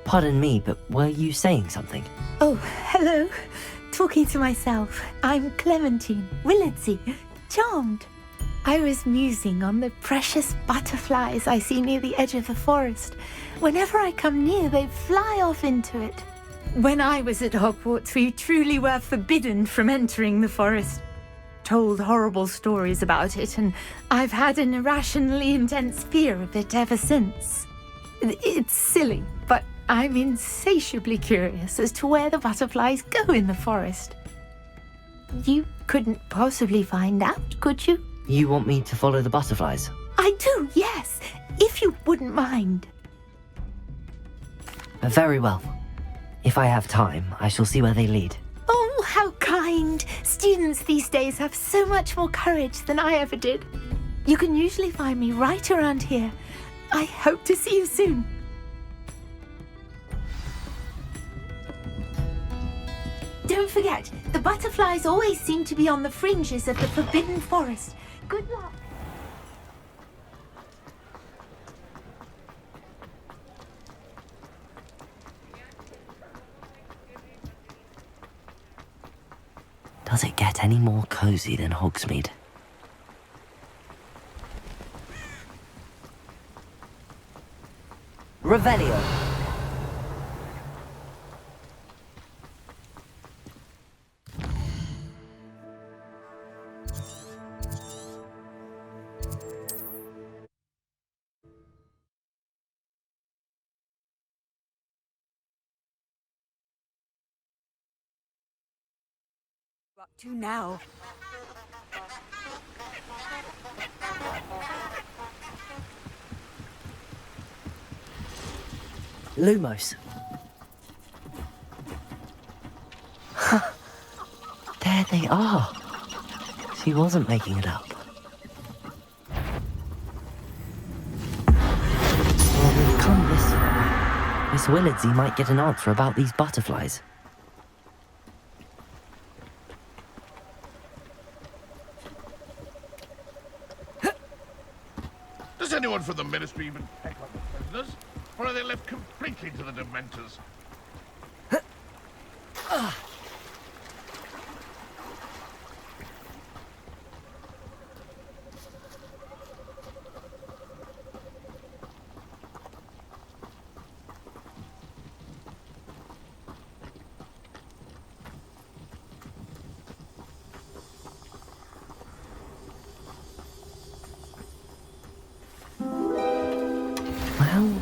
Pardon me, but were you saying something? Oh, hello. Talking to myself. I'm Clementine, Willardsey, charmed. I was musing on the precious butterflies I see near the edge of the forest. Whenever I come near, they fly off into it. When I was at Hogwarts, we truly were forbidden from entering the forest. Told horrible stories about it, and I've had an irrationally intense fear of it ever since. It's silly, but I'm insatiably curious as to where the butterflies go in the forest. You couldn't possibly find out, could you? You want me to follow the butterflies? I do, yes, if you wouldn't mind. Very well. If I have time, I shall see where they lead. Oh, how kind! Students these days have so much more courage than I ever did. You can usually find me right around here. I hope to see you soon. Don't forget, the butterflies always seem to be on the fringes of the Forbidden Forest. Good luck. Does it get any more cozy than Hogsmeade? Revelio! Up to now. Lumos. There they are. She wasn't making it up. Well, we've come this far. Miss Willardsey might get an answer about these butterflies. Does anyone from the Ministry even pick up the prisoners? Or are they left completely to the Dementors?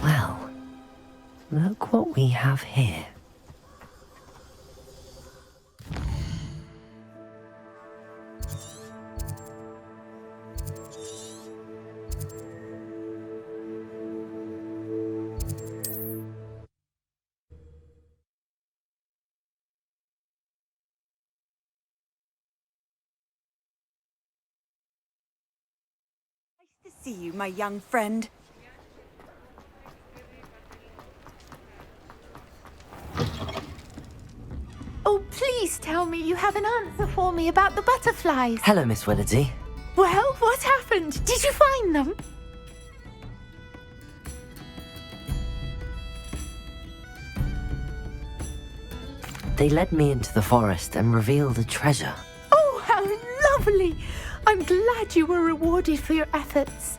Well. Look what we have here. Nice to see you, my young friend. Oh, please tell me you have an answer for me about the butterflies. Hello, Miss Willardsey. Well, what happened? Did you find them? They led me into the forest and revealed a treasure. Oh, how lovely! I'm glad you were rewarded for your efforts.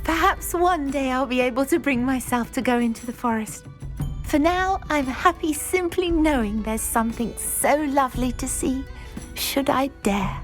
Perhaps one day I'll be able to bring myself to go into the forest. For now, I'm happy simply knowing there's something so lovely to see, should I dare.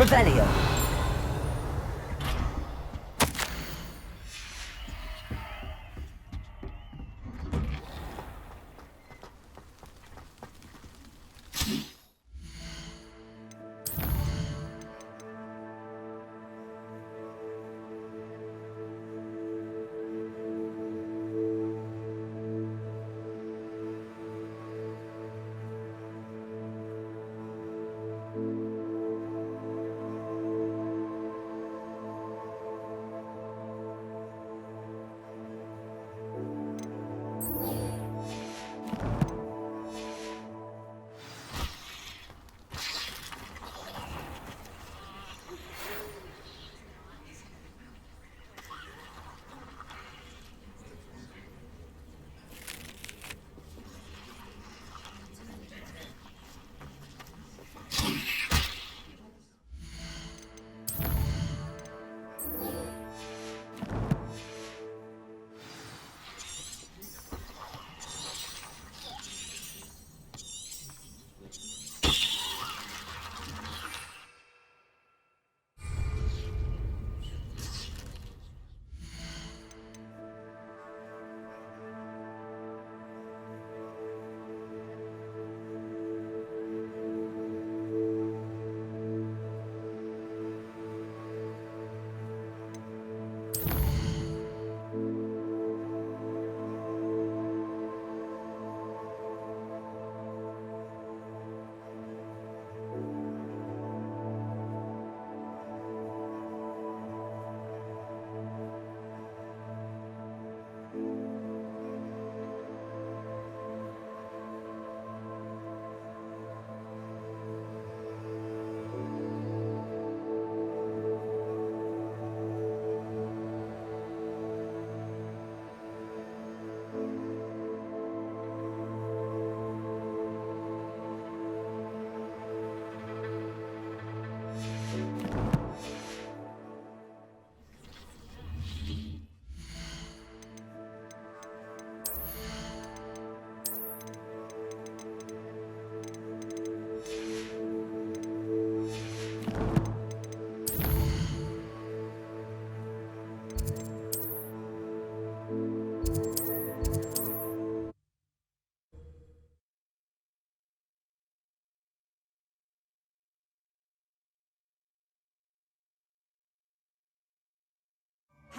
Revelio.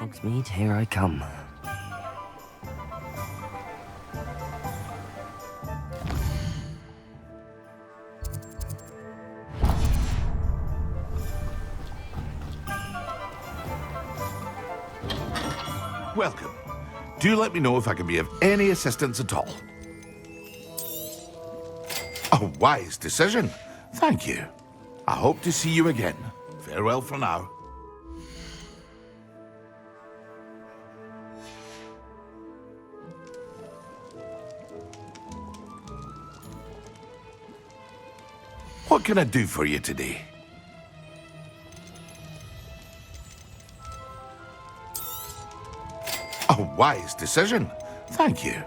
Hogsmeade, here I come. Welcome. Do let me know if I can be of any assistance at all. A wise decision. Thank you. I hope to see you again. Farewell for now. What can I do for you today? A wise decision. Thank you.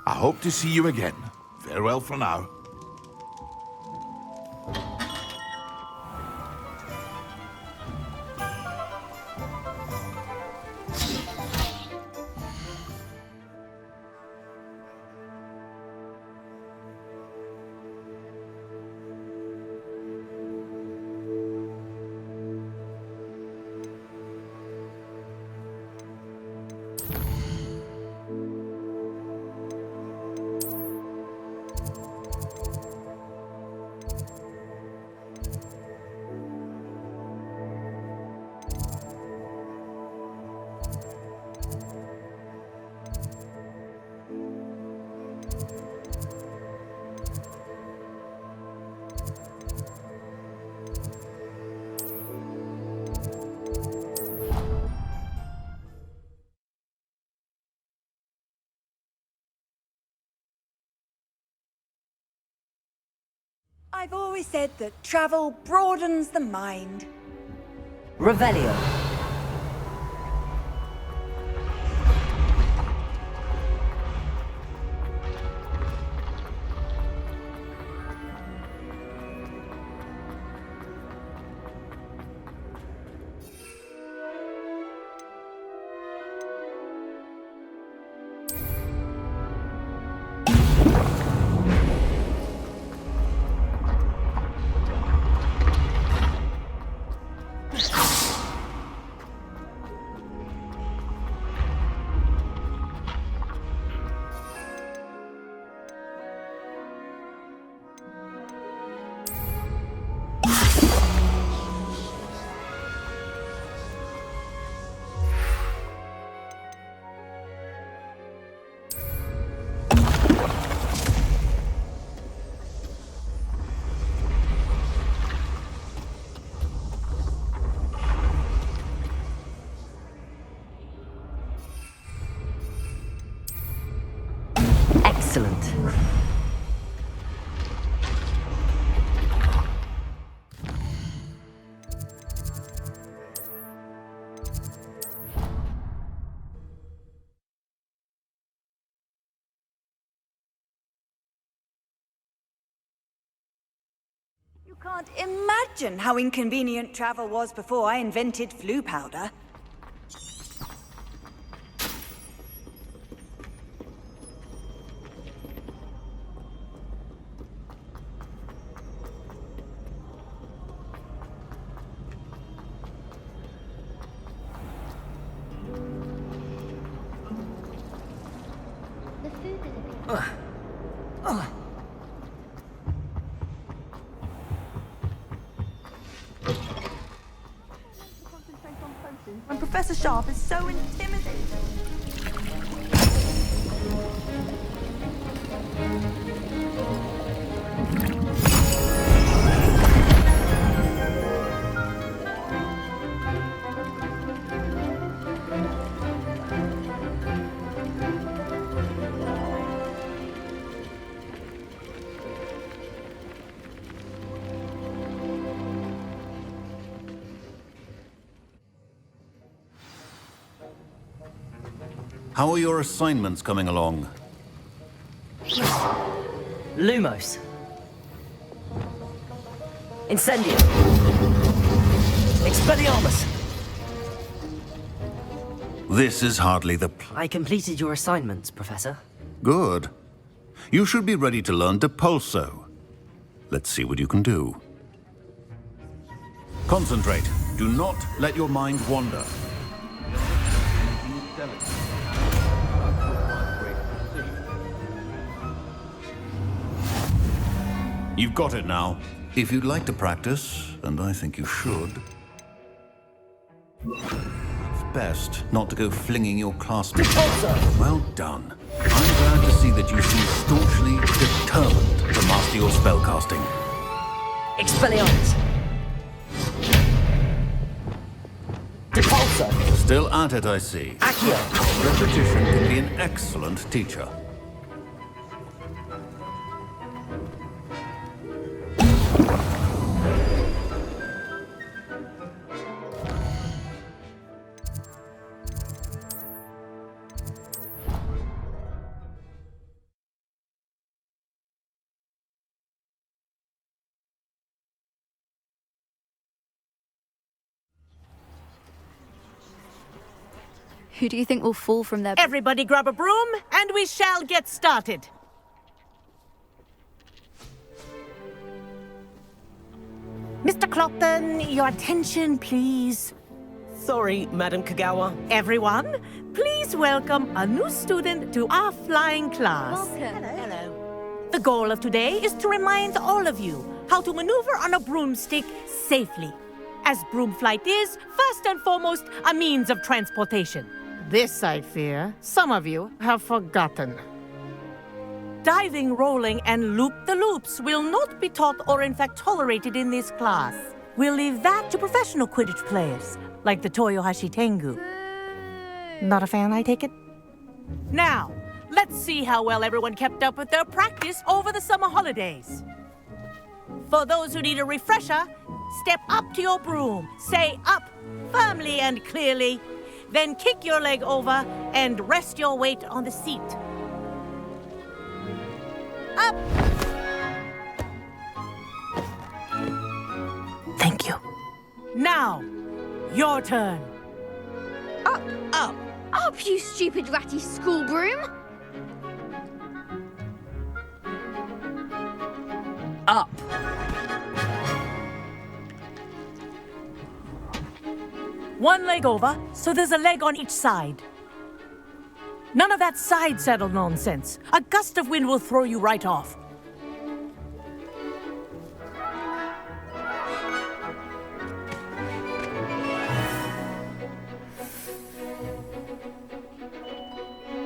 I hope to see you again. Farewell for now. I've always said that travel broadens the mind. Revelio. Excellent. You can't imagine how inconvenient travel was before I invented flu powder. When Professor Sharp is so intimidating. How are your assignments coming along? Lumos. Incendio. Expelliarmus. This is hardly the I completed your assignments, Professor. Good. You should be ready to learn Depulso. Let's see what you can do. Concentrate. Do not let your mind wander. You've got it now. If you'd like to practice, and I think you should, it's best not to go flinging your classmates. Well done. I'm glad to see that you seem staunchly determined to master your spellcasting. Expelliarmus. Depulso. Still at it, I see. Accio. Repetition can be an excellent teacher. Who do you think will fall from their... Everybody grab a broom, and we shall get started. Mr. Clopton, your attention, please. Sorry, Madam Kagawa. Everyone, please welcome a new student to our flying class. Welcome. Hello. The goal of today is to remind all of you how to maneuver on a broomstick safely, as broom flight is, first and foremost, a means of transportation. This, I fear, some of you have forgotten. Diving, rolling, and loop-the-loops will not be taught or in fact tolerated in this class. We'll leave that to professional Quidditch players, like the Toyohashi Tengu. Not a fan, I take it? Now, let's see how well everyone kept up with their practice over the summer holidays. For those who need a refresher, step up to your broom, say up firmly and clearly, then kick your leg over and rest your weight on the seat. Up! Thank you. Now, your turn. Up! Up! Up, you stupid ratty school broom! Up. One leg over, so there's a leg on each side. None of that side saddle nonsense. A gust of wind will throw you right off.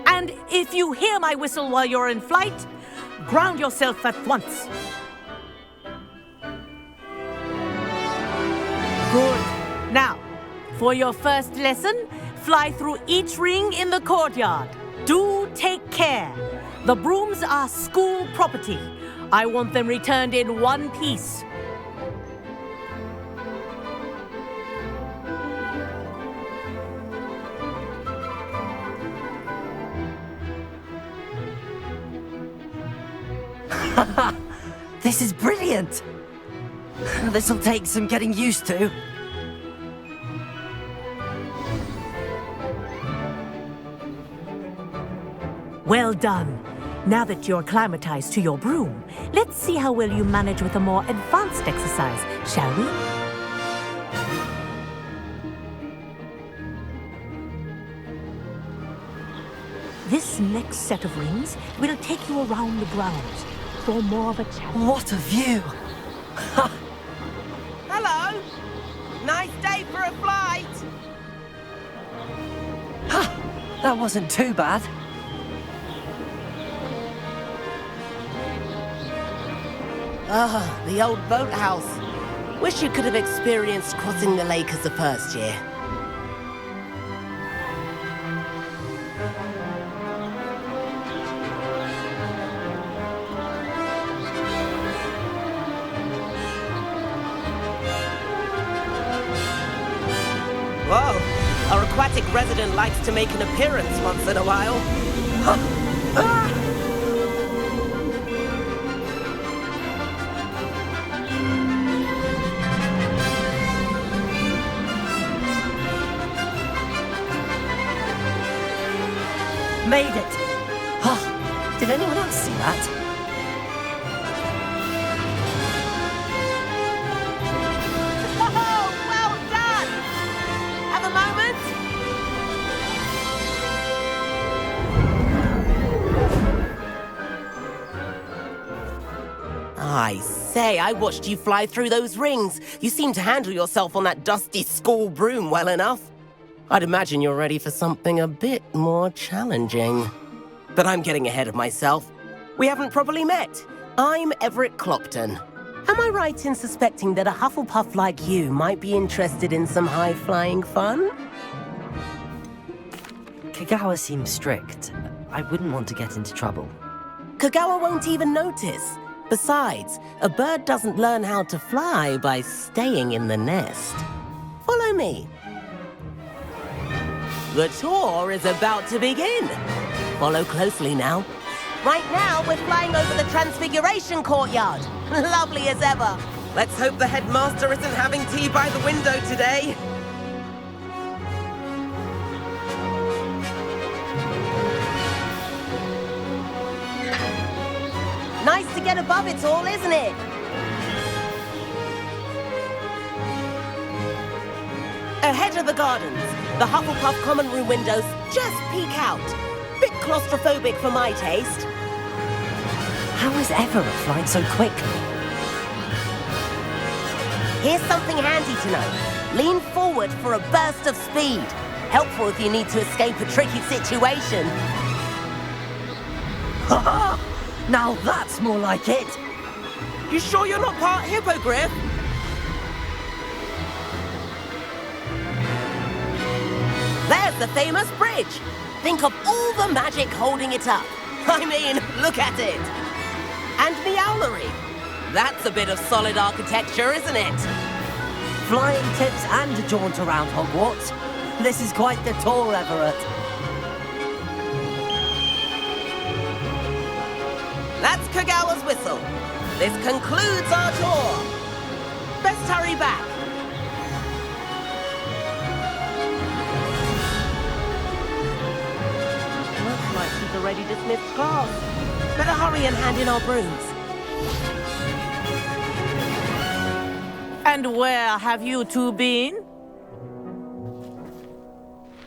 And if you hear my whistle while you're in flight, ground yourself at once. Good. Now, for your first lesson, fly through each ring in the courtyard. Do take care. The brooms are school property. I want them returned in one piece. This is brilliant! This'll take some getting used to. Well done. Now that you're acclimatized to your broom, let's see how well you manage with a more advanced exercise, shall we? This next set of rings will take you around the grounds for more of a challenge. What a view! Hello! Nice day for a flight! That wasn't too bad. Ah, the old boathouse. Wish you could have experienced crossing the lake as a first year. Whoa, our aquatic resident likes to make an appearance once in a while. Made it! Oh, did anyone else see that? Oh, well done! Have a moment? I say, I watched you fly through those rings. You seem to handle yourself on that dusty school broom well enough. I'd imagine you're ready for something a bit more challenging. But I'm getting ahead of myself. We haven't properly met. I'm Everett Clopton. Am I right in suspecting that a Hufflepuff like you might be interested in some high-flying fun? Kagawa seems strict. I wouldn't want to get into trouble. Kagawa won't even notice. Besides, a bird doesn't learn how to fly by staying in the nest. Follow me. The tour is about to begin. Follow closely now. Right now, we're flying over the Transfiguration Courtyard. Lovely as ever. Let's hope the headmaster isn't having tea by the window today. Nice to get above it all, isn't it? Ahead of the gardens, the Hufflepuff common room windows just peek out. Bit claustrophobic for my taste. How is Everett flying so quickly? Here's something handy to know. Lean forward for a burst of speed. Helpful if you need to escape a tricky situation. Now that's more like it! You sure you're not part hippogriff? There's the famous bridge. Think of all the magic holding it up. I mean, look at it. And the owlery. That's a bit of solid architecture, isn't it? Flying tips and a jaunt around Hogwarts. This is quite the tour, Everett. That's Kagawa's whistle. This concludes our tour. Best hurry back. Looks like she's already dismissed class. Better hurry and hand in our brooms. And where have you two been?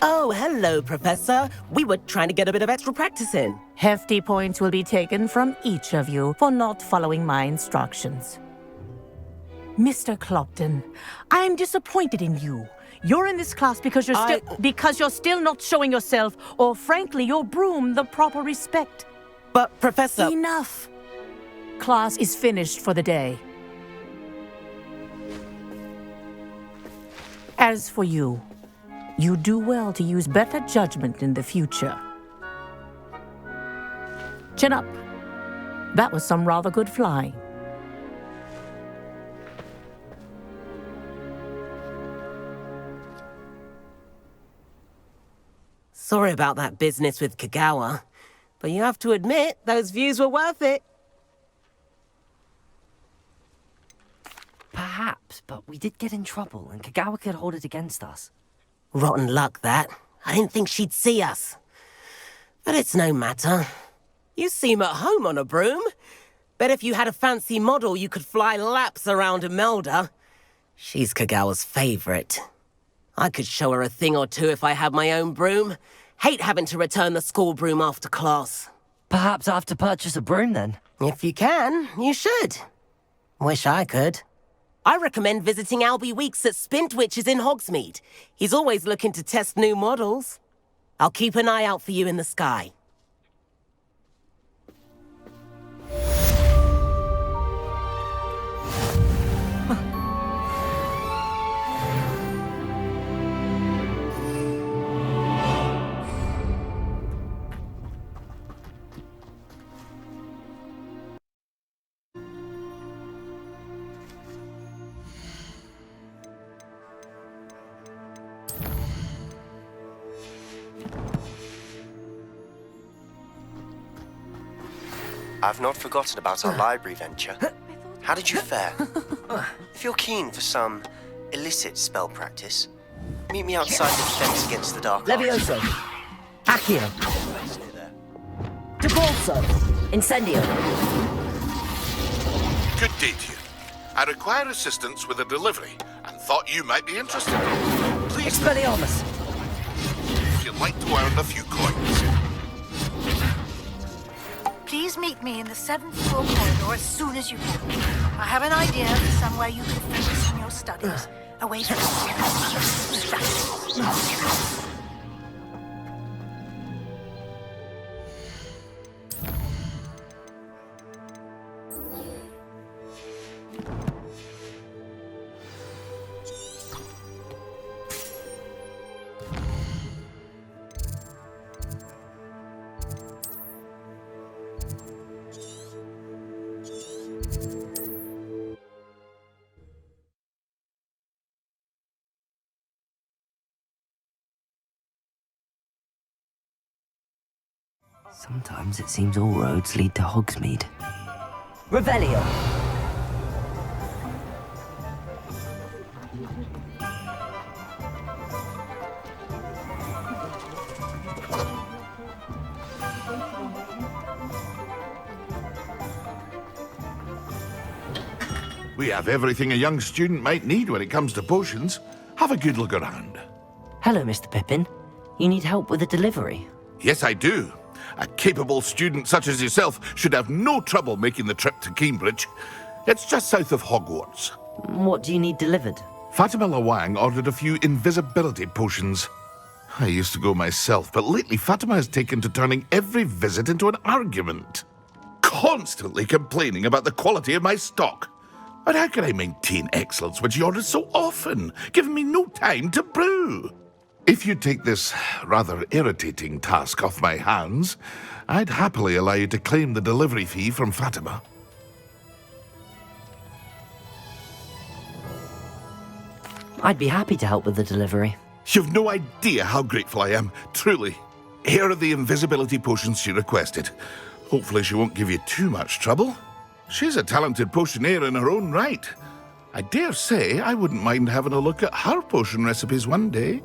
Oh, hello, Professor. We were trying to get a bit of extra practice in. Hefty points will be taken from each of you for not following my instructions. Mr. Clopton, I'm disappointed in you. You're in this class because you're still not showing yourself, or frankly, your broom, the proper respect. But, Professor... Enough. Class is finished for the day. As for you, you do well to use better judgment in the future. Chin up. That was some rather good flying. Sorry about that business with Kagawa, but you have to admit, those views were worth it. Perhaps, but we did get in trouble, and Kagawa could hold it against us. Rotten luck, that. I didn't think she'd see us. But it's no matter. You seem at home on a broom. Bet if you had a fancy model, you could fly laps around Imelda. She's Kagawa's favorite. I could show her a thing or two if I had my own broom. Hate having to return the school broom after class. Perhaps I have to purchase a broom then. If you can, you should. Wish I could. I recommend visiting Albie Weeks at Spintwitches in Hogsmeade. He's always looking to test new models. I'll keep an eye out for you in the sky. I've not forgotten about our library venture. How did you fare? If you're keen for some illicit spell practice, meet me outside the defense against the dark arts. Levioso. Accio. Stay there. Debolso. Incendio. Good day to you. I require assistance with a delivery and thought you might be interested. Please, Expelliarmus. if you'd like to earn a few coins. Please meet me in the 7th floor corridor as soon as you can. I have an idea for somewhere you can focus on your studies, away from distractions. Sometimes it seems all roads lead to Hogsmeade. Revelio. We have everything a young student might need when it comes to potions. Have a good look around. Hello, Mr. Pippin. You need help with a delivery? Yes, I do. A capable student such as yourself should have no trouble making the trip to Cambridge. It's just south of Hogwarts. What do you need delivered? Fatima Lawang ordered a few invisibility potions. I used to go myself, but lately Fatima has taken to turning every visit into an argument. Constantly complaining about the quality of my stock. But how can I maintain excellence when she orders so often, giving me no time to brew? If you take this rather irritating task off my hands, I'd happily allow you to claim the delivery fee from Fatima. I'd be happy to help with the delivery. You've no idea how grateful I am, truly. Here are the invisibility potions she requested. Hopefully she won't give you too much trouble. She's a talented potioneer in her own right. I dare say I wouldn't mind having a look at her potion recipes one day.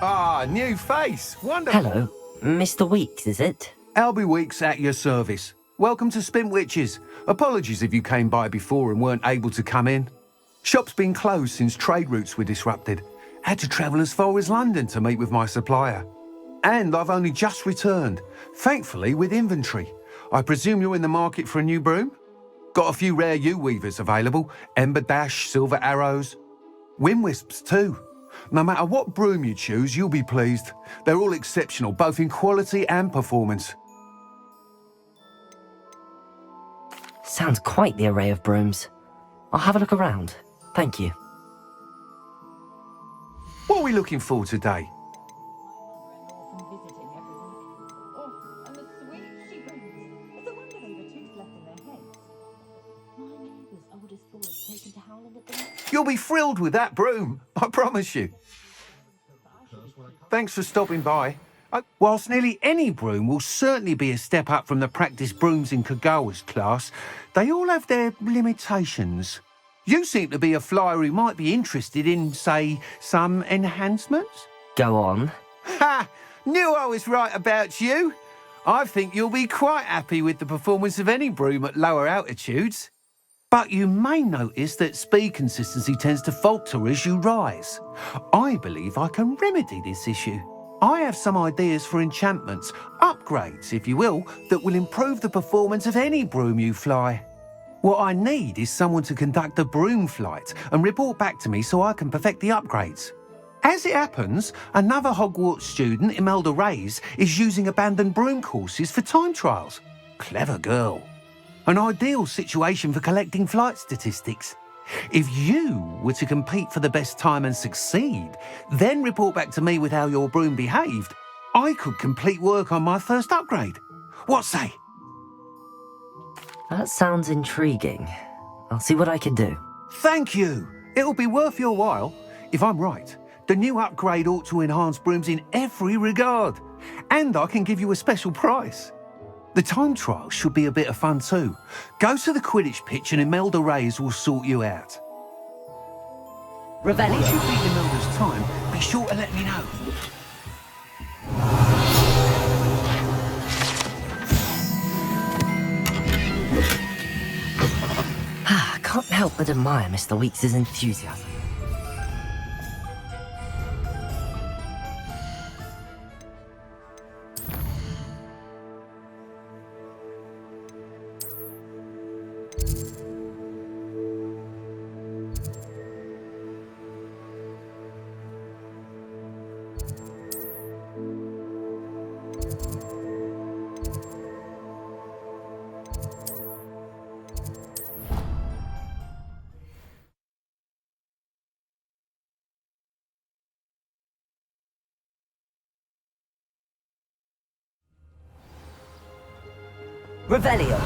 Ah, new face. Wonderful. Hello. Mr. Weeks, is it? Albie Weeks at your service. Welcome to Spintwitches. Apologies if you came by before and weren't able to come in. Shop's been closed since trade routes were disrupted. Had to travel as far as London to meet with my supplier. And I've only just returned, thankfully with inventory. I presume you're in the market for a new broom? Got a few rare yew-weavers available, ember dash, silver arrows, wind wisps too. No matter what broom you choose, you'll be pleased. They're all exceptional, both in quality and performance. Sounds quite the array of brooms. I'll have a look around. Thank you. What are we looking for today? You'll be thrilled with that broom, I promise you. Thanks for stopping by. Whilst nearly any broom will certainly be a step up from the practice brooms in Kagawa's class, they all have their limitations. You seem to be a flyer who might be interested in, say, some enhancements? Go on. Ha! Knew I was right about you. I think you'll be quite happy with the performance of any broom at lower altitudes. But you may notice that speed consistency tends to falter as you rise. I believe I can remedy this issue. I have some ideas for enchantments, upgrades, if you will, that will improve the performance of any broom you fly. What I need is someone to conduct a broom flight and report back to me so I can perfect the upgrades. As it happens, another Hogwarts student, Imelda Reyes, is using abandoned broom courses for time trials. Clever girl. An ideal situation for collecting flight statistics. If you were to compete for the best time and succeed, then report back to me with how your broom behaved, I could complete work on my first upgrade. What say? That sounds intriguing. I'll see what I can do. Thank you. It'll be worth your while. If I'm right, the new upgrade ought to enhance brooms in every regard. And I can give you a special price. The time trial should be a bit of fun too. Go to the Quidditch pitch and Imelda Reyes will sort you out. Revelio. Once you beat Imelda's time, be sure to let me know. Can't help but admire Mr. Weeks' enthusiasm. Revelio.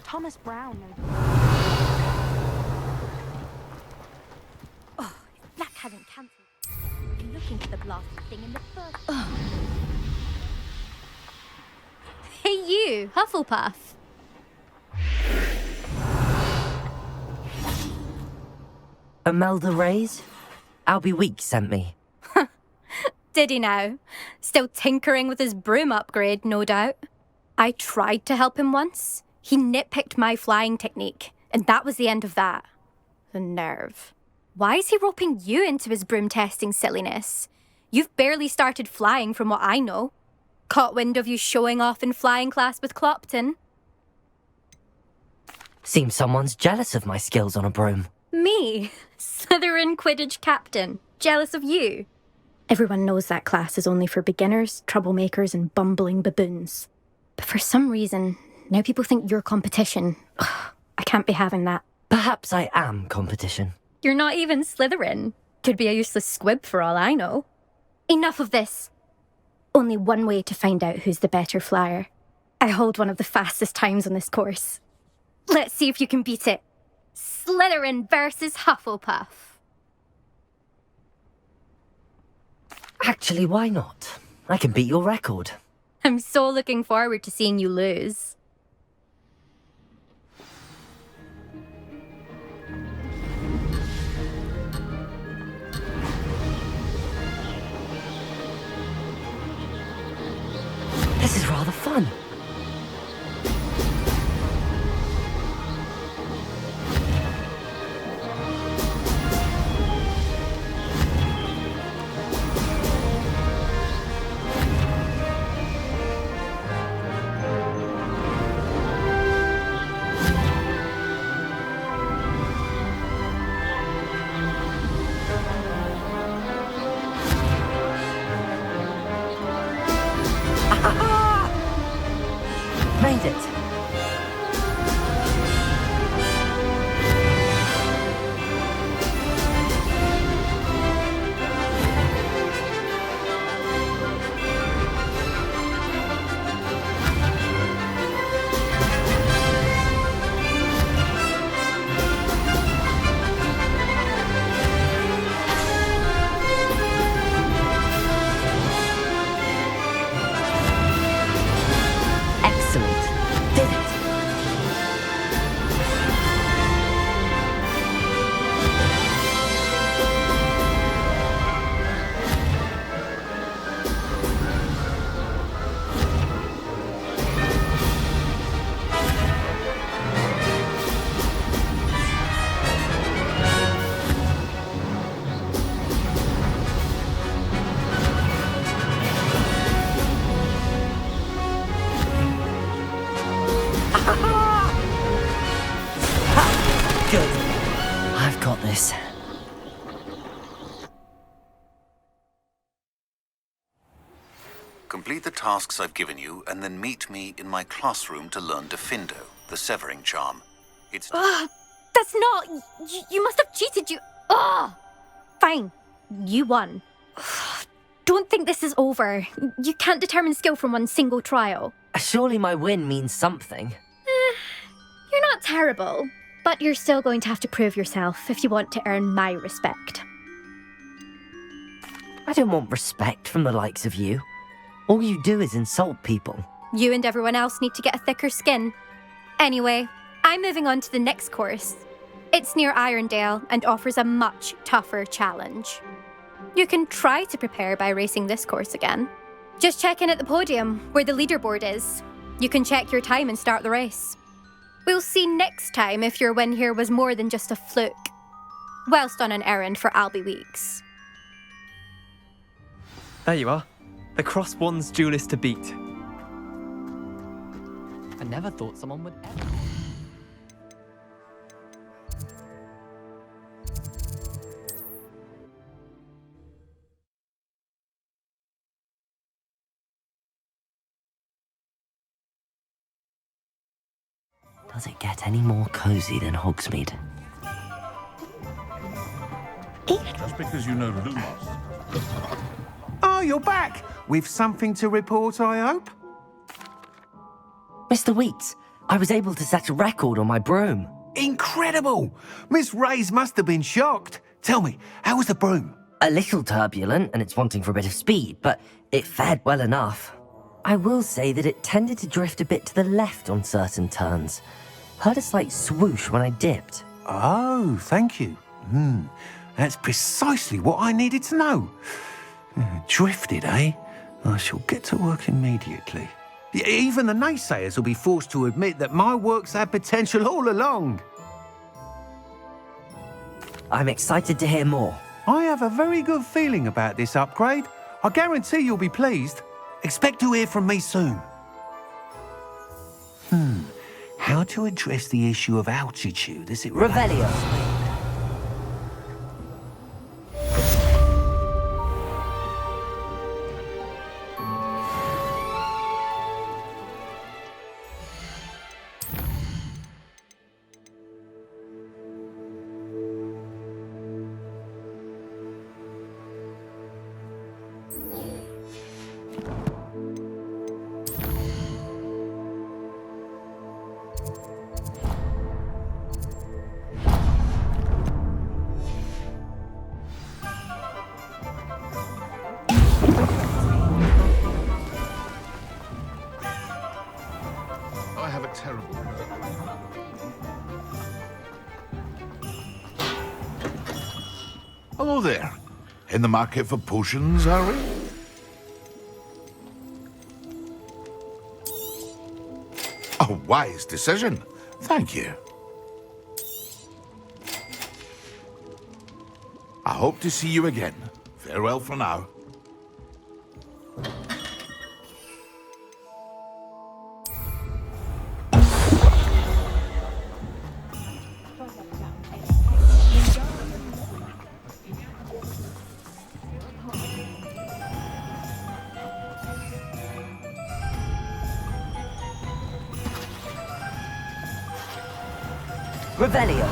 Thomas Brown. Oh, if Black hadn't cancelled. You're looking for the blasted thing in the first. Oh. Hey you, Hufflepuff. Imelda Reyes? Albie Weeks sent me. Did he now? Still tinkering with his broom upgrade, no doubt. I tried to help him once. He nitpicked my flying technique, and that was the end of that. The nerve. Why is he roping you into his broom testing silliness? You've barely started flying from what I know. Caught wind of you showing off in flying class with Clopton. Seems someone's jealous of my skills on a broom. Me? Slytherin Quidditch captain. Jealous of you? Everyone knows that class is only for beginners, troublemakers, and bumbling baboons. But for some reason, now people think you're competition. Ugh, I can't be having that. Perhaps I am competition. You're not even Slytherin. Could be a useless squib for all I know. Enough of this. Only one way to find out who's the better flyer. I hold one of the fastest times on this course. Let's see if you can beat it. Slytherin versus Hufflepuff. Actually, why not? I can beat your record. I'm so looking forward to seeing you lose. got this. Complete the tasks I've given you, and then meet me in my classroom to learn Diffindo, the severing charm. It's... That's not... You must have cheated, you... Fine. You won. Don't think this is over. You can't determine skill from one single trial. Surely my win means something. You're not terrible, but you're still going to have to prove yourself if you want to earn my respect. I don't want respect from the likes of you. All you do is insult people. You and everyone else need to get a thicker skin. Anyway, I'm moving on to the next course. It's near Irondale and offers a much tougher challenge. You can try to prepare by racing this course again. Just check in at the podium, where the leaderboard is. You can check your time and start the race. We'll see next time if your win here was more than just a fluke. Whilst on an errand for Albie Weeks. There you are. The Cross Wands duelist to beat. I never thought someone would ever... Does it get any more cozy than Hogsmeade? Just because you know Lumos. Oh, you're back! With something to report, I hope? Mr. Weeks, I was able to set a record on my broom. Incredible! Miss Reyes must have been shocked. Tell me, how was the broom? A little turbulent, and it's wanting for a bit of speed, but it fared well enough. I will say that it tended to drift a bit to the left on certain turns. Heard a slight swoosh when I dipped. Oh, thank you. That's precisely what I needed to know. Drifted, eh? I shall get to work immediately. Even the naysayers will be forced to admit that my work's had potential all along. I'm excited to hear more. I have a very good feeling about this upgrade. I guarantee you'll be pleased. Expect to hear from me soon. How to address the issue of altitude, is it right? Revelio. I have a terrible... Hello there. In the market for potions, are we? A wise decision. Thank you. I hope to see you again. Farewell for now. Revelio.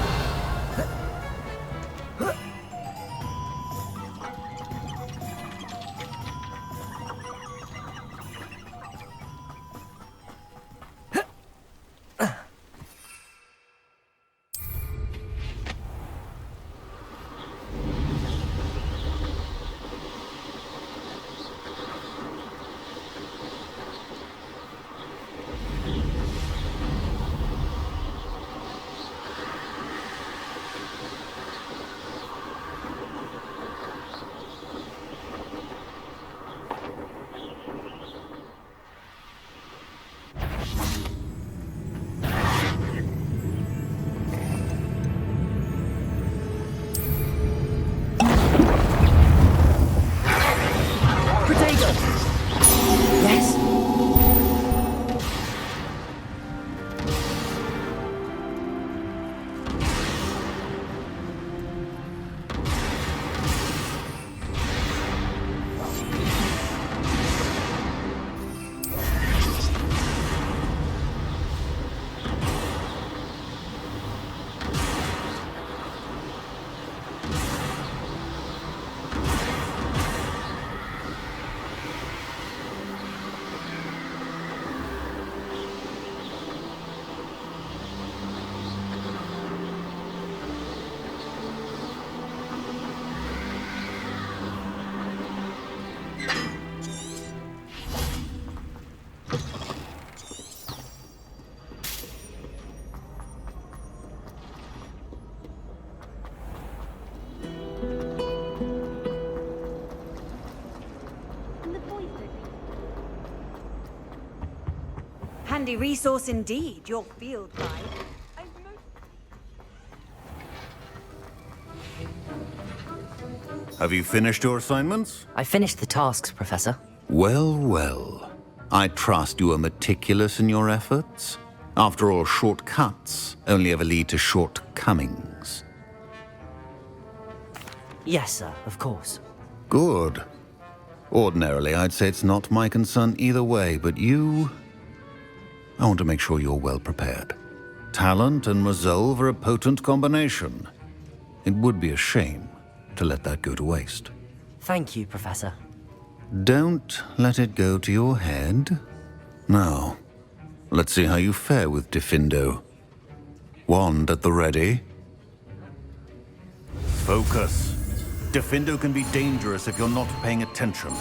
handy resource indeed, your field guide. Have you finished your assignments? I finished the tasks, Professor. Well, well. I trust you are meticulous in your efforts. After all, shortcuts only ever lead to shortcomings. Yes, sir, of course. Good. Ordinarily, I'd say it's not my concern either way, but you... I want to make sure you're well prepared. Talent and resolve are a potent combination. It would be a shame to let that go to waste. Thank you, Professor. Don't let it go to your head. Now, let's see how you fare with Diffindo. Wand at the ready. Focus. Diffindo can be dangerous if you're not paying attention.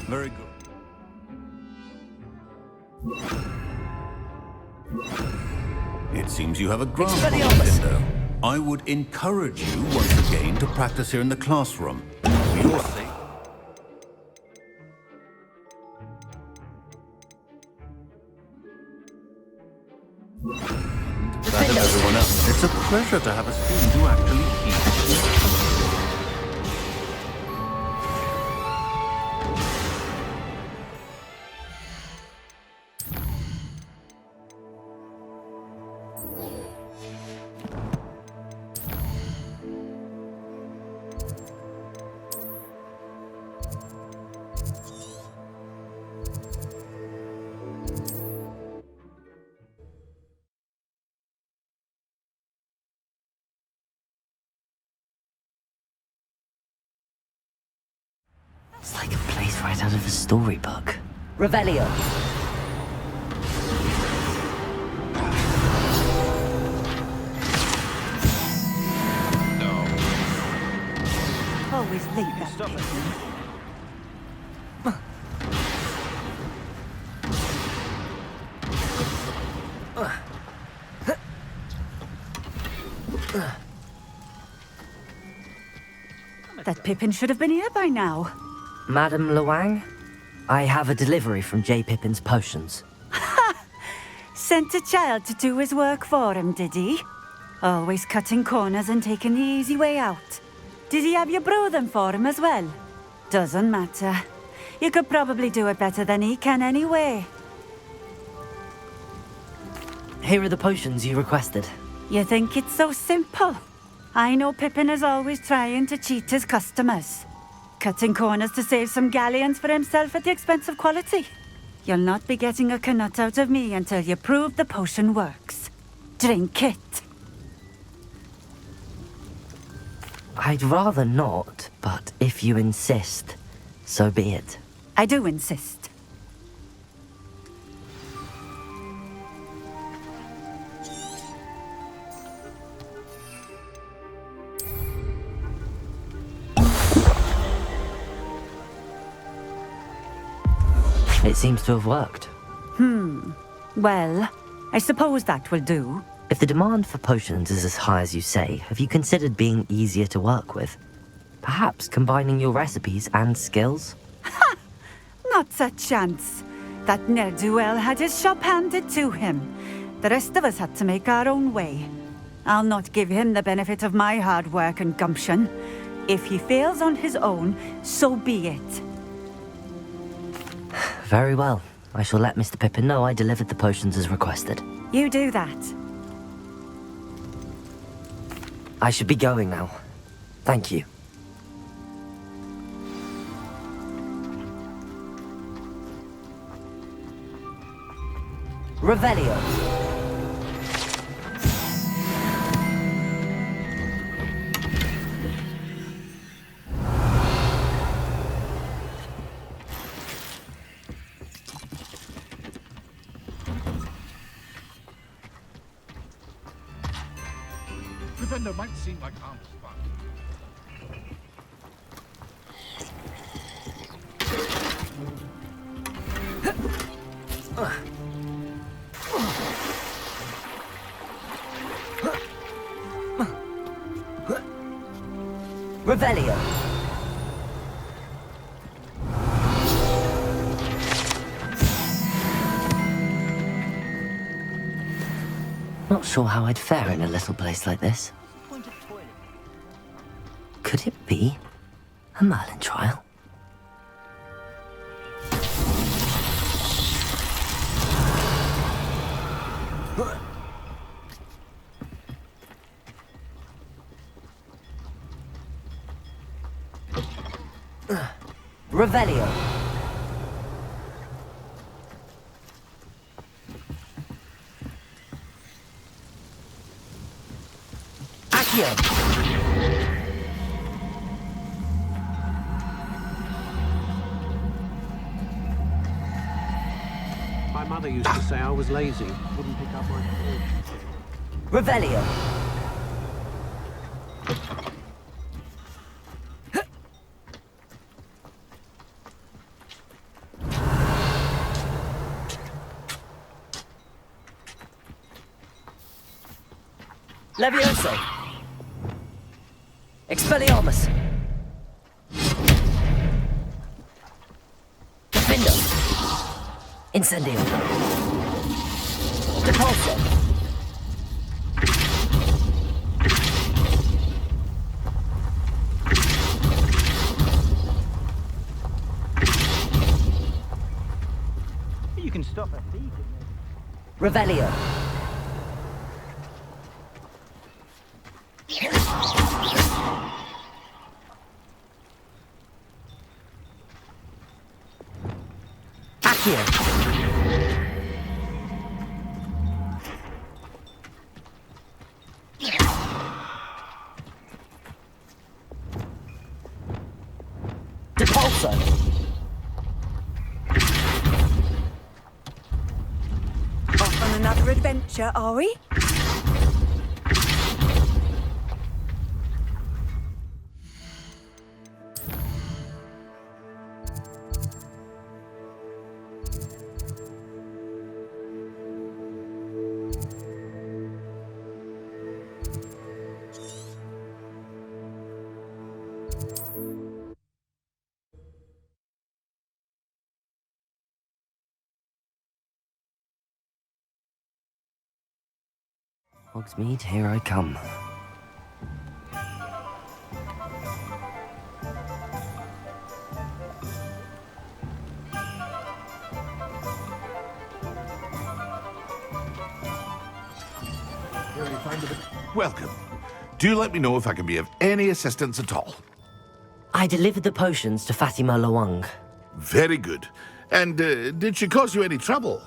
Very good. It seems you have a grasp on Diffindo. I would encourage you once again to practice here in the classroom. For your sake. That of everyone else. It's a pleasure to have a student who actually keeps. It's like a place right out of a storybook. Revelio. Always late that Stop it. That Pippin should have been here by now. Madam Luang, I have a delivery from J. Pippin's potions. Sent a child to do his work for him, did he? Always cutting corners and taking the easy way out. Did he have you brew them for him as well? Doesn't matter. You could probably do it better than he can anyway. Here are the potions you requested. You think it's so simple? I know Pippin is always trying to cheat his customers. Cutting corners to save some galleons for himself at the expense of quality. You'll not be getting a canut out of me until you prove the potion works. Drink it. I'd rather not, but if you insist, so be it. I do insist. It seems to have worked. Well, I suppose that will do. If the demand for potions is as high as you say, have you considered being easier to work with? Perhaps combining your recipes and skills? Not a chance. That ne'er-do-well had his shop handed to him. The rest of us had to make our own way. I'll not give him the benefit of my hard work and gumption. If he fails on his own, so be it. Very well. I shall let Mr. Pippin know I delivered the potions as requested. You do that. I should be going now. Thank you. Revelio. Defender might seem like harmless fun. Revelio. Not sure how I'd fare in a little place like this. Could it be a Merlin trial? Revelio. Accio. My mother used to say I was lazy, wouldn't pick up my phone. Revelio. Levioso. Expelliarmus. Defendo. Incendio. Depulso. You can stop at these. Revelio. Accio. Depulso. Off on another adventure, are we? Hogsmeade, here I come. Welcome. Do let me know if I can be of any assistance at all. I delivered the potions to Fatima Lawang. Very good. And did she cause you any trouble?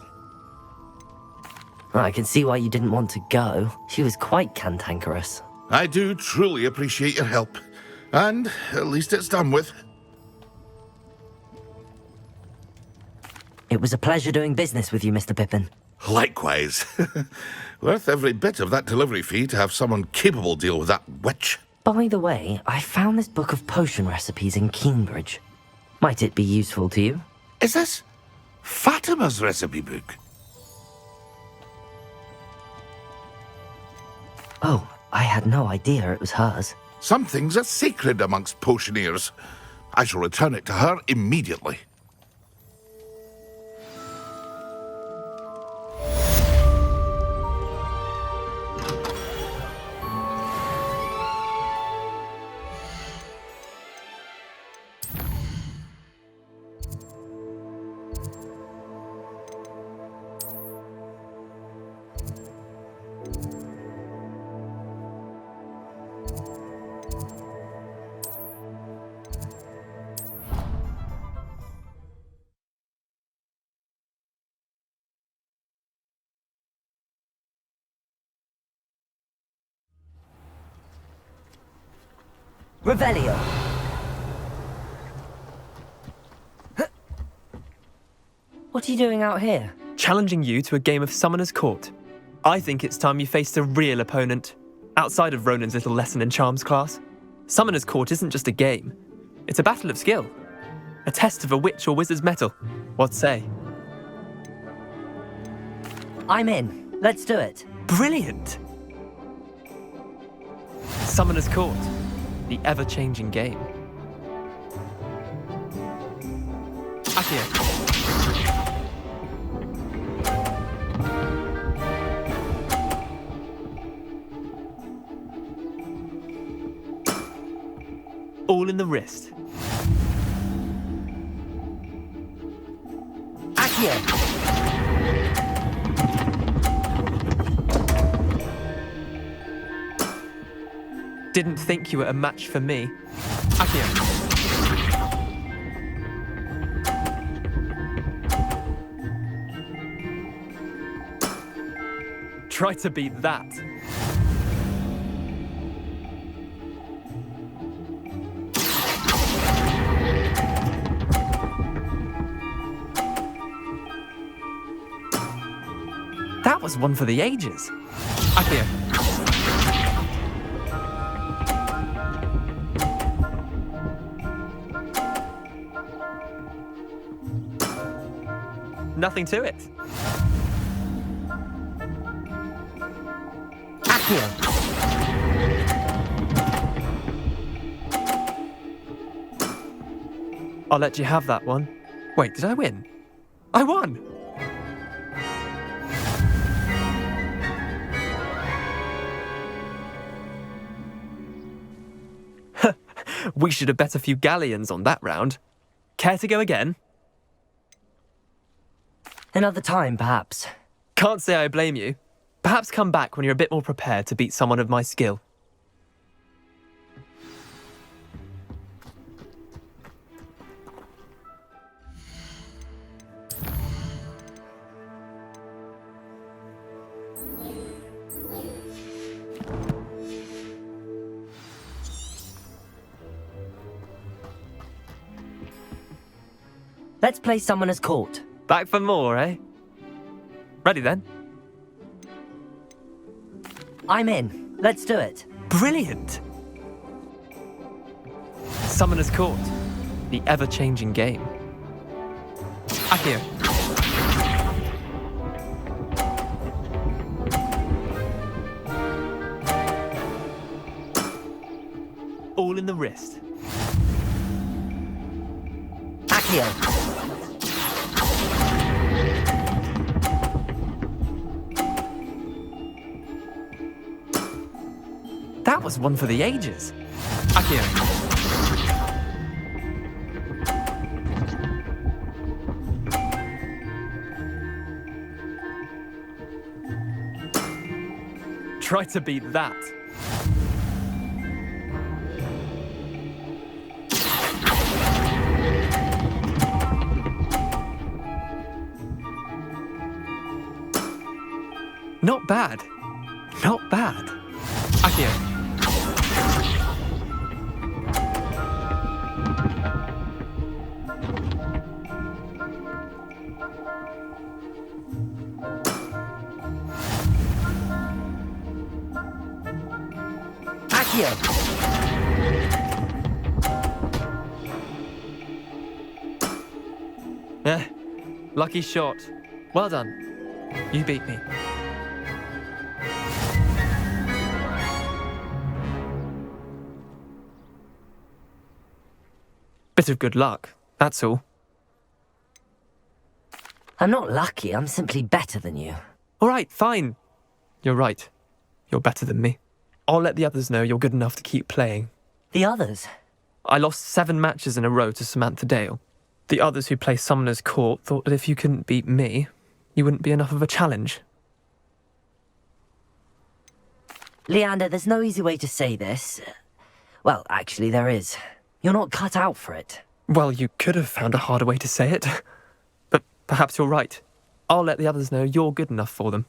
I can see why you didn't want to go. She was quite cantankerous. I do truly appreciate your help. And at least it's done with. It was a pleasure doing business with you, Mr. Pippin. Likewise. Worth every bit of that delivery fee to have someone capable deal with that witch. By the way, I found this book of potion recipes in Cambridge. Might it be useful to you? Is this Fatima's recipe book? Oh, I had no idea it was hers. Some things are sacred amongst potioneers. I shall return it to her immediately. Revelio. What are you doing out here? Challenging you to a game of Summoner's Court. I think it's time you faced a real opponent, outside of Ronan's little lesson in charms class. Summoner's Court isn't just a game. It's a battle of skill. A test of a witch or wizard's mettle. What say? I'm in. Let's do it. Brilliant! Summoner's Court. the ever-changing game. Accio. All in the wrist. Accio. Didn't think you were a match for me. Accio. Try to beat that. That was one for the ages. Accio. Nothing to it. Accio. I'll let you have that one. Wait, did I win? I won! We should have bet a few galleons on that round. Care to go again? Another time, perhaps. Can't say I blame you. Perhaps come back when you're a bit more prepared to beat someone of my skill. Let's play Summoner's Court. Back for more, eh? Ready then? I'm in. Let's do it. Brilliant! Summoner's Court, the ever-changing game. Accio. All in the wrist. Accio. That was one for the ages. Accio. Try to beat that. Not bad. Not bad. Accio. Lucky shot. Well done. You beat me. Bit of good luck, that's all. I'm not lucky, I'm simply better than you. All right, fine. You're right. You're better than me. I'll let the others know you're good enough to keep playing. The others? I lost 7 matches in a row to Samantha Dale. The others who play Summoner's Court thought that if you couldn't beat me, you wouldn't be enough of a challenge. Leander, there's no easy way to say this. Well, actually, there is. You're not cut out for it. Well, you could have found a harder way to say it. But perhaps you're right. I'll let the others know you're good enough for them.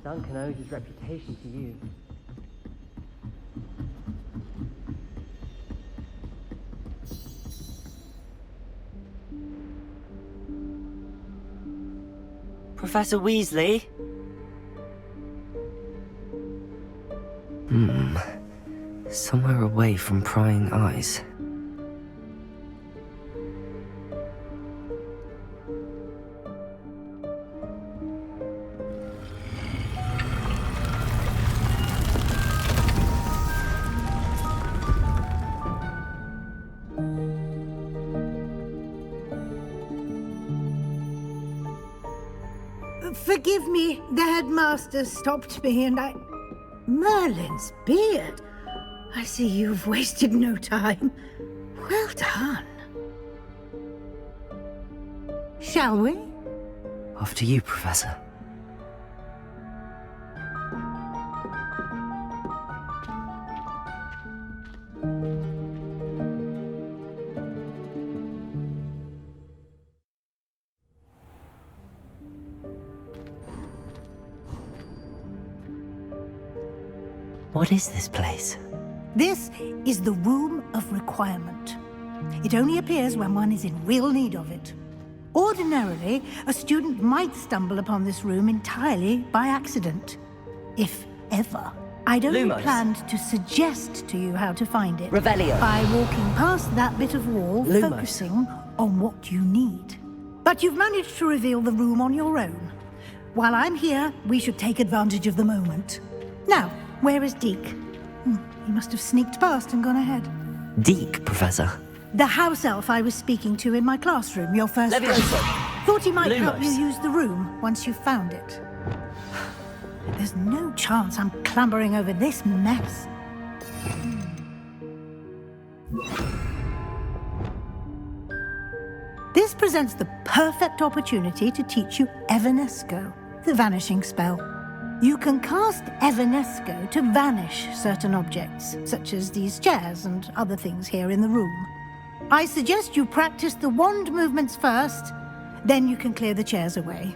Duncan owes his reputation to you. Professor Weasley? Somewhere away from prying eyes. Forgive me, the headmaster stopped me and I... Merlin's beard. I see you've wasted no time. Well done. Shall we? Off to you, Professor. What is this place? This is the Room of Requirement. It only appears when one is in real need of it. Ordinarily, a student might stumble upon this room entirely by accident. If ever. I'd only Lumos. planned to suggest to you how to find it. Revelio. By walking past that bit of wall, Lumos. focusing on what you need. But you've managed to reveal the room on your own. While I'm here, we should take advantage of the moment. Now, where is Deke? He must have sneaked past and gone ahead. Deke, Professor. The house elf I was speaking to in my classroom, your first day. Thought he might help you use the room once you've found it. There's no chance I'm clambering over this mess. This presents the perfect opportunity to teach you Evanesco, the vanishing spell. You can cast Evanesco to vanish certain objects, such as these chairs and other things here in the room. I suggest you practice the wand movements first, then you can clear the chairs away.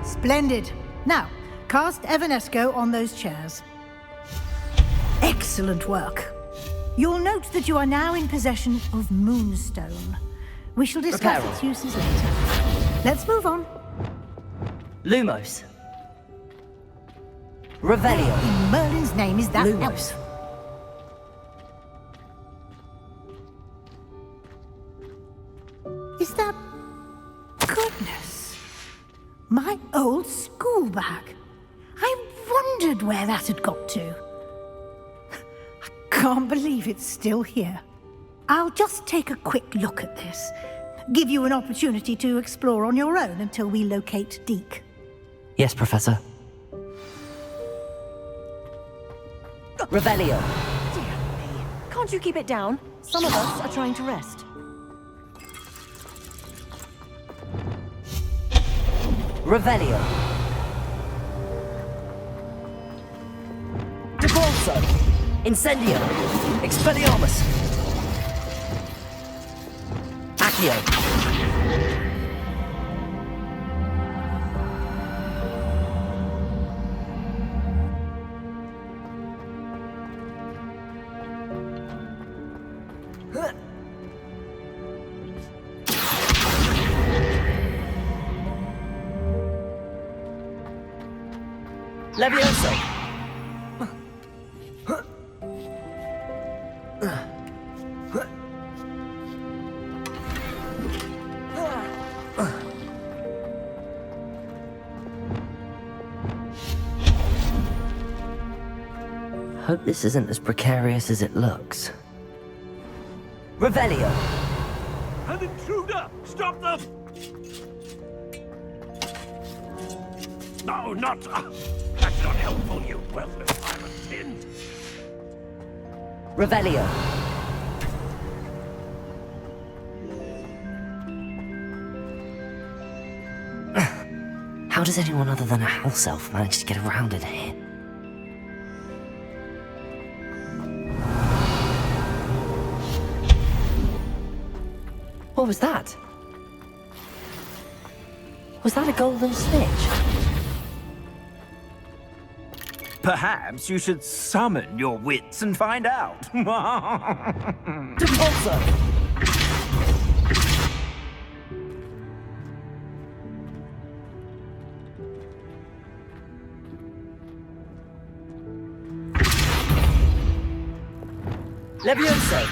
Splendid. Now, cast Evanesco on those chairs. Excellent work. You'll note that you are now in possession of Moonstone. We shall discuss its uses later. Let's move on. Lumos. Revelio. In Merlin's name is that Lumos. elf? Is that... Goodness. My old school bag. I wondered where that had got to. I can't believe it's still here. I'll just take a quick look at this. Give you an opportunity to explore on your own until we locate Deke. Yes, Professor. Revelio. Dear me. Can't you keep it down? Some of us are trying to rest. Revelio. Devolso. Incendio. Expelliarmus. Accio. Levioso. Hope this isn't as precarious as it looks. Revelio. An intruder! Stop them! No, not... that's not helpful, you worthless pile of tin. Revelio. does anyone other than a house elf manage to get around in here? What was that? Was that a golden snitch? Perhaps you should summon your wits and find out. Repulsor! Levioso!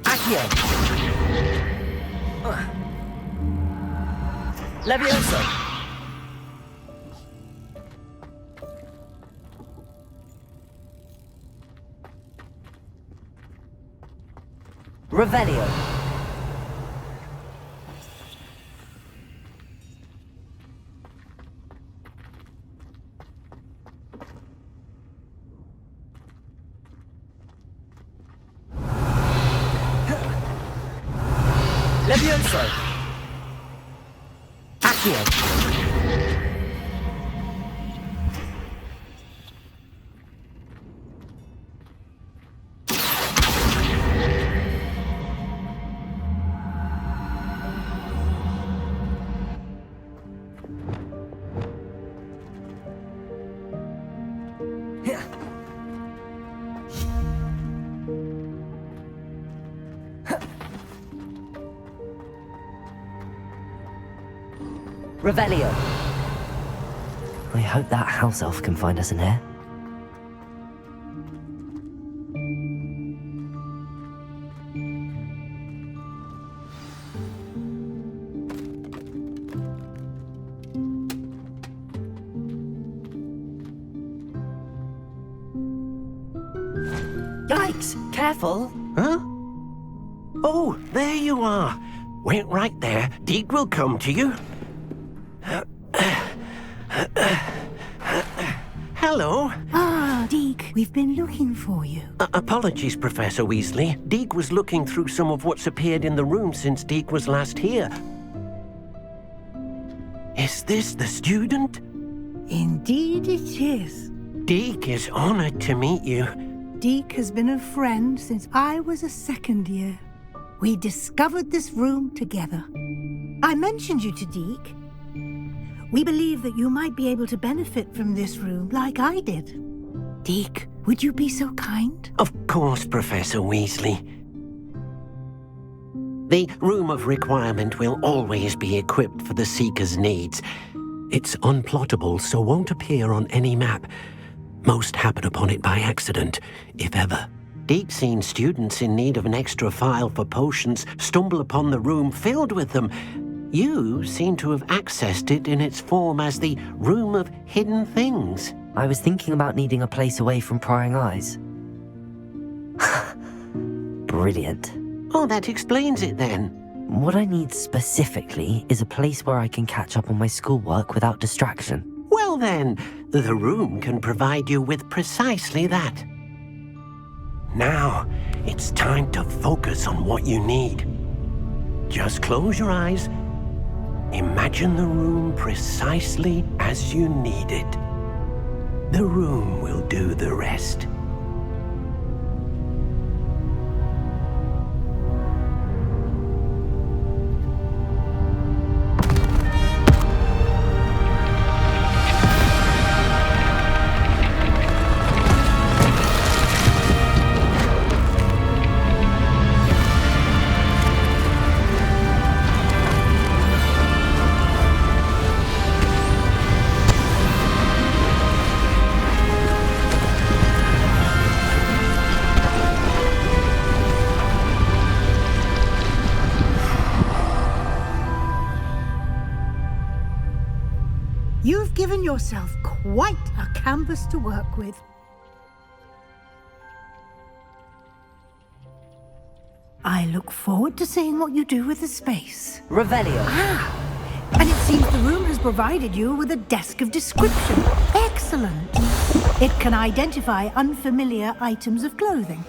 Accio! Levioso! Revelio! Levioso! Accio! Revelio! I hope that house elf can find us in here. Yikes! Careful! Huh? Oh, there you are. Wait right there. Deek will come to you. Hello. Ah, Deek, we've been looking for you. Apologies, Professor Weasley. Deek was looking through some of what's appeared in the room since Deek was last here. Is this the student? Indeed it is. Deek is honored to meet you. Deek has been a friend since I was a second year. We discovered this room together. I mentioned you to Deek. We believe that you might be able to benefit from this room like I did. Deek, would you be so kind? Of course, Professor Weasley. The Room of Requirement will always be equipped for the Seeker's needs. It's unplottable, so won't appear on any map. Most happen upon it by accident, if ever. Deek's seen students in need of an extra file for potions stumble upon the room filled with them. You seem to have accessed it in its form as the Room of Hidden Things. I was thinking about needing a place away from prying eyes. Brilliant. Oh, that explains it then. What I need specifically is a place where I can catch up on my schoolwork without distraction. Well then, the room can provide you with precisely that. Now, it's time to focus on what you need. Just close your eyes. Imagine the room precisely as you need it. The room will do the rest. You've given yourself quite a canvas to work with. I look forward to seeing what you do with the space. Revelio. And it seems the room has provided you with a desk of description. Excellent. It can identify unfamiliar items of clothing.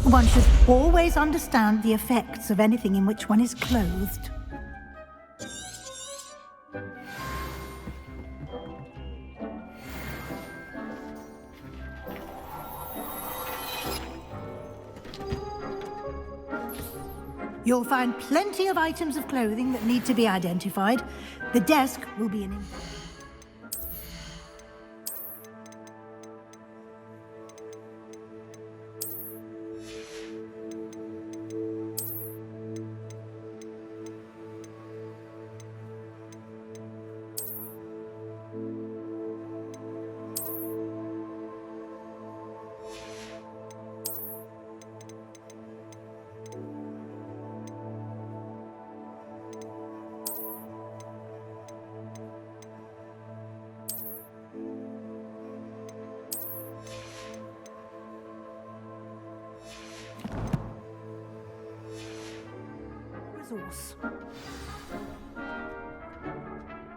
One should always understand the effects of anything in which one is clothed. You'll find plenty of items of clothing that need to be identified. The desk will be an... resource.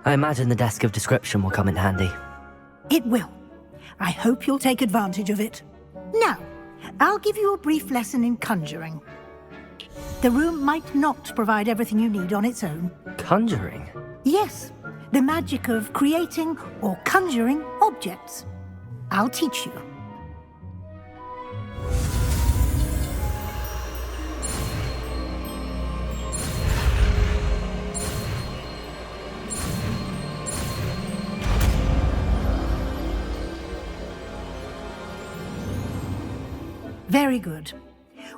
I imagine the desk of description will come in handy. It will. I hope you'll take advantage of it. Now, I'll give you a brief lesson in conjuring. The room might not provide everything you need on its own. Conjuring? Yes, the magic of creating or conjuring objects. I'll teach you. Very good.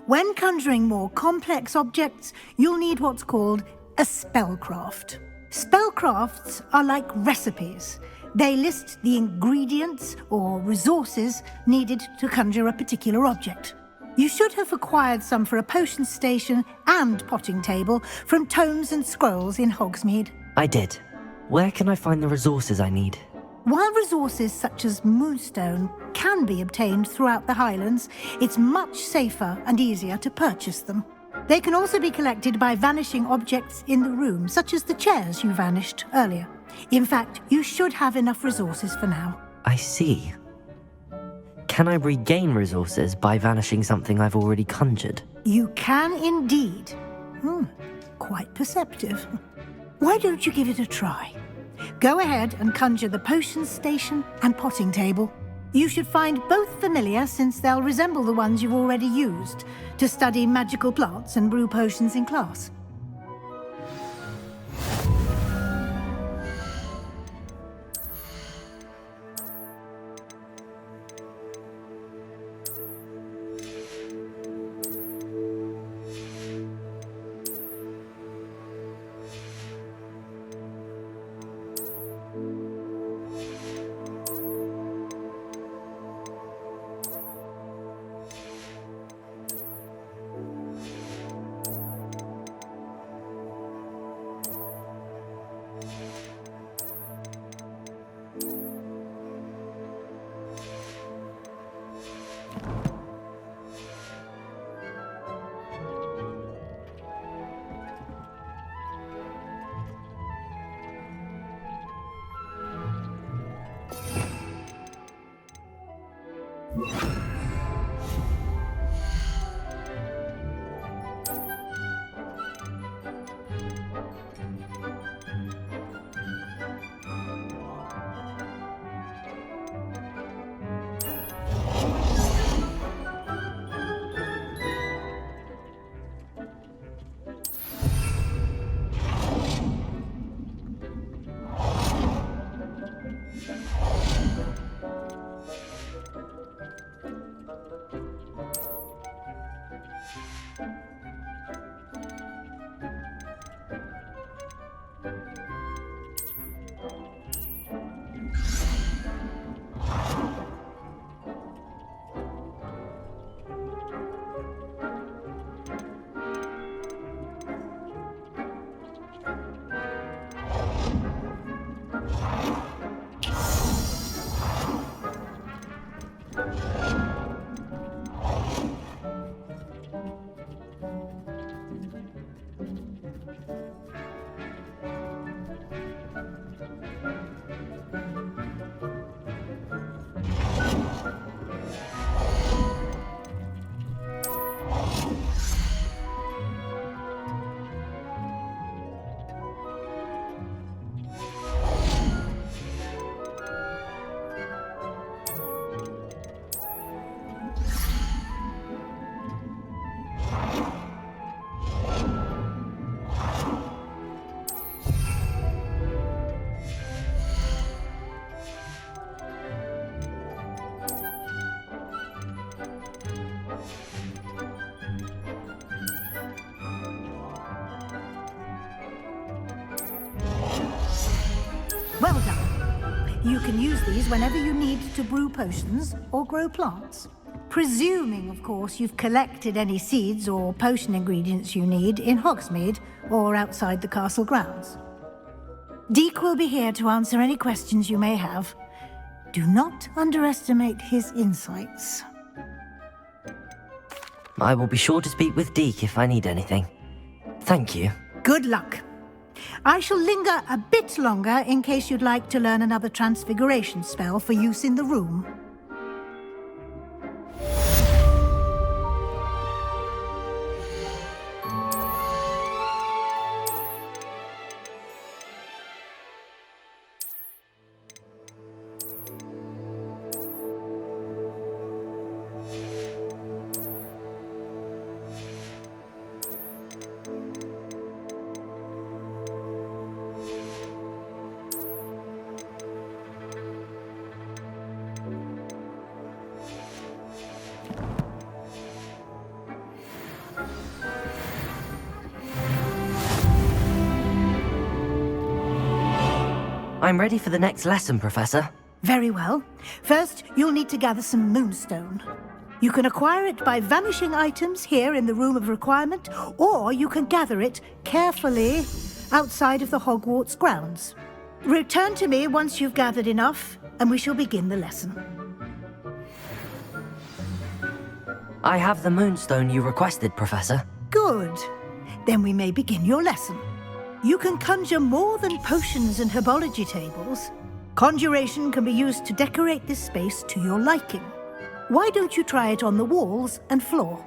When conjuring more complex objects, you'll need what's called a spellcraft. Spellcrafts are like recipes. They list the ingredients or resources needed to conjure a particular object. You should have acquired some for a potion station and potting table from tomes and scrolls in Hogsmeade. I did. Where can I find the resources I need? While resources such as moonstone can be obtained throughout the Highlands, it's much safer and easier to purchase them. They can also be collected by vanishing objects in the room, such as the chairs you vanished earlier. In fact, you should have enough resources for now. I see. Can I regain resources by vanishing something I've already conjured? You can indeed. Quite perceptive. Why don't you give it a try? Go ahead and conjure the potion station and potting table. You should find both familiar, since they'll resemble the ones you've already used to study magical plants and brew potions in class. Well done. You can use these whenever you need to brew potions or grow plants. Presuming, of course, you've collected any seeds or potion ingredients you need in Hogsmeade or outside the castle grounds. Deek will be here to answer any questions you may have. Do not underestimate his insights. I will be sure to speak with Deek if I need anything. Thank you. Good luck. I shall linger a bit longer in case you'd like to learn another transfiguration spell for use in the room. I'm ready for the next lesson, Professor. Very well. First, you'll need to gather some moonstone. You can acquire it by vanishing items here in the Room of Requirement, or you can gather it carefully outside of the Hogwarts grounds. Return to me once you've gathered enough, and we shall begin the lesson. I have the moonstone you requested, Professor. Good. Then we may begin your lesson. You can conjure more than potions and herbology tables. Conjuration can be used to decorate this space to your liking. Why don't you try it on the walls and floor?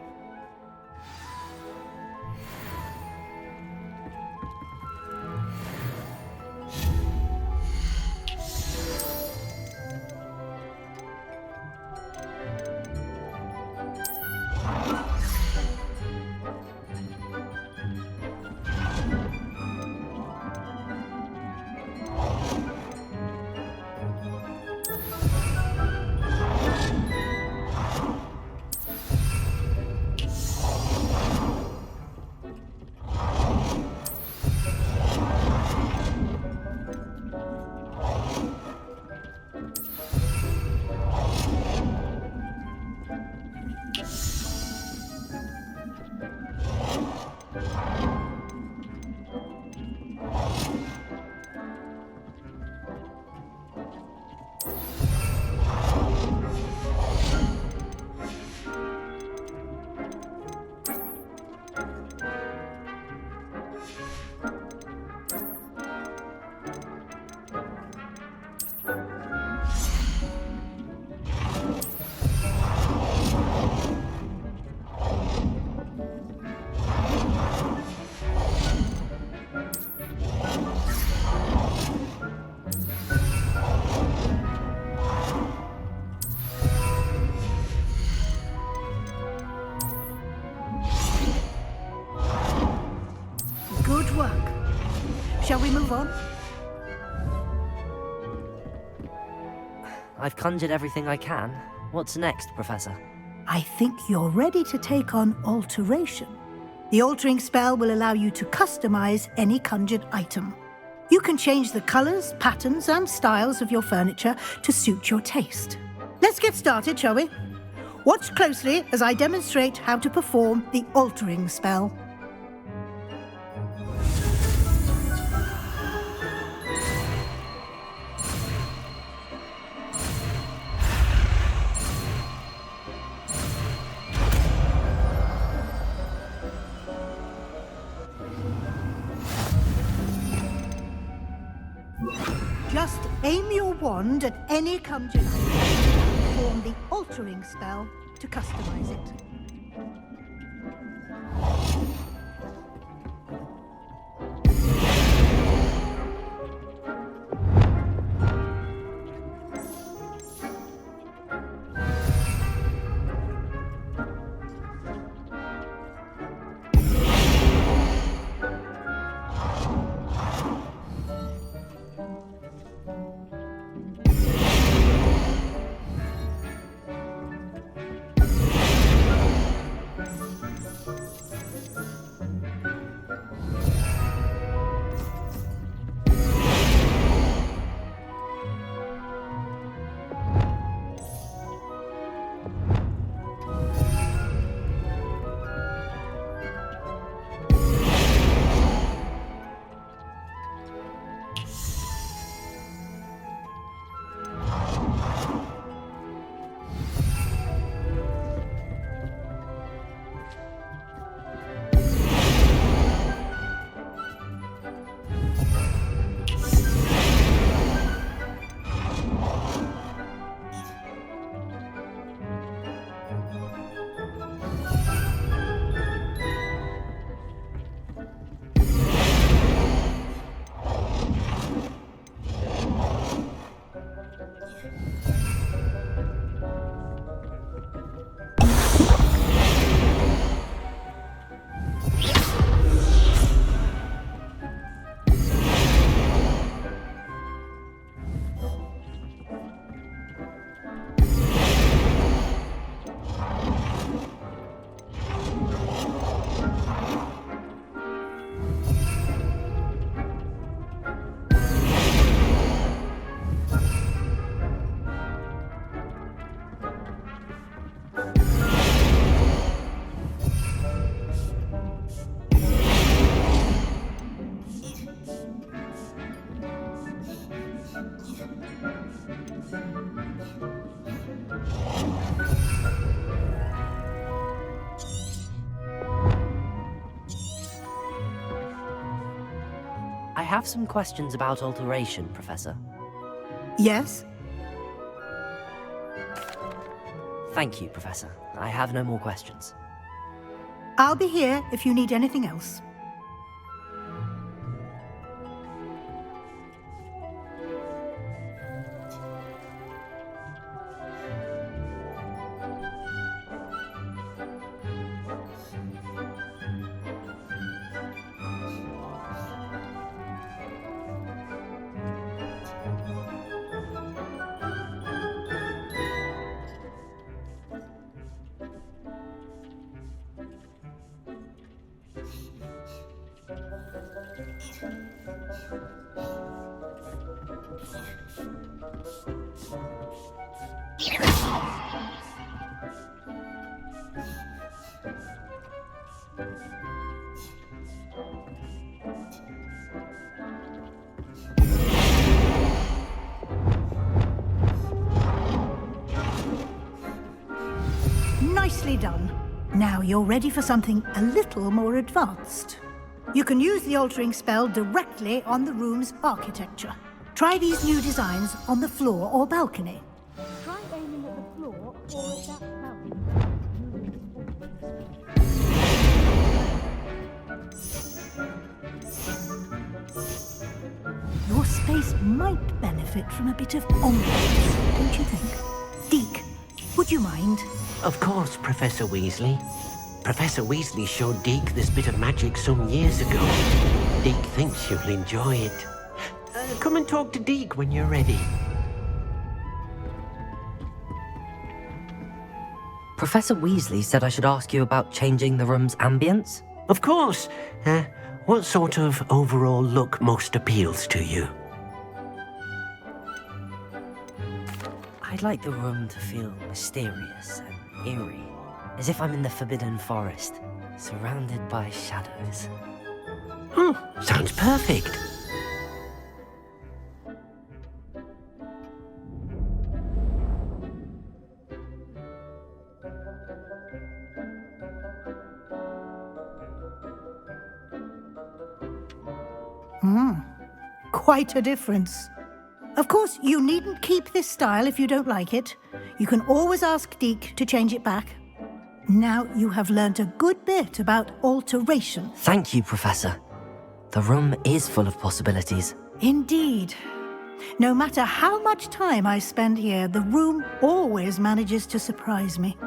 Good work. Shall we move on? I've conjured everything I can. What's next, Professor? I think you're ready to take on alteration. The altering spell will allow you to customize any conjured item. You can change the colors, patterns, and styles of your furniture to suit your taste. Let's get started, shall we? Watch closely as I demonstrate how to perform the altering spell. Just aim your wand at any conjured item and perform the altering spell to customize it. I have some questions about alteration, Professor. Yes? Thank you, Professor. I have no more questions. I'll be here if you need anything else. Nicely done. Now you're ready for something a little more advanced. You can use the altering spell directly on the room's architecture. Try these new designs on the floor or balcony. Try aiming at the floor or at that balcony. Your space might benefit from a bit of ambience, don't you think? Deke, would you mind? Of course, Professor Weasley. Professor Weasley showed Deke this bit of magic some years ago. Deke thinks you'll enjoy it. Come and talk to Deke when you're ready. Professor Weasley said I should ask you about changing the room's ambience? Of course. What sort of overall look most appeals to you? I'd like the room to feel mysterious and eerie, as if I'm in the Forbidden Forest, surrounded by shadows. Oh, sounds perfect. Quite a difference. Of course, you needn't keep this style if you don't like it. You can always ask Deke to change it back. Now you have learnt a good bit about alteration. Thank you, Professor. The room is full of possibilities. Indeed. No matter how much time I spend here, the room always manages to surprise me.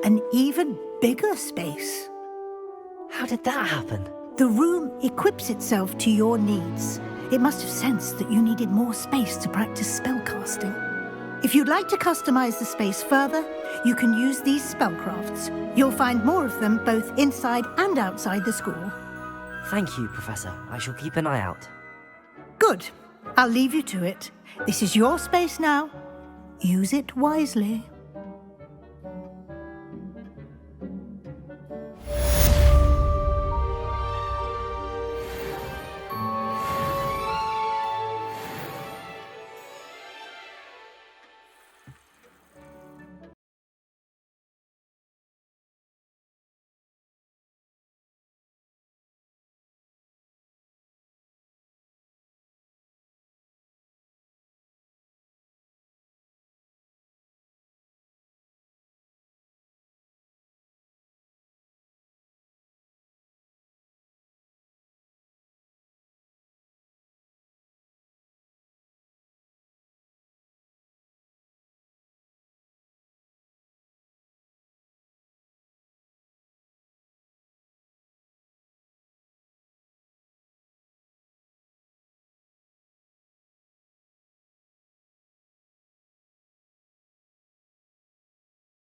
An even bigger space. How did that happen? The room equips itself to your needs. It must have sensed that you needed more space to practice spellcasting. If you'd like to customize the space further, you can use these spellcrafts. You'll find more of them both inside and outside the school. Thank you, Professor. I shall keep an eye out. Good. I'll leave you to it. This is your space now. Use it wisely.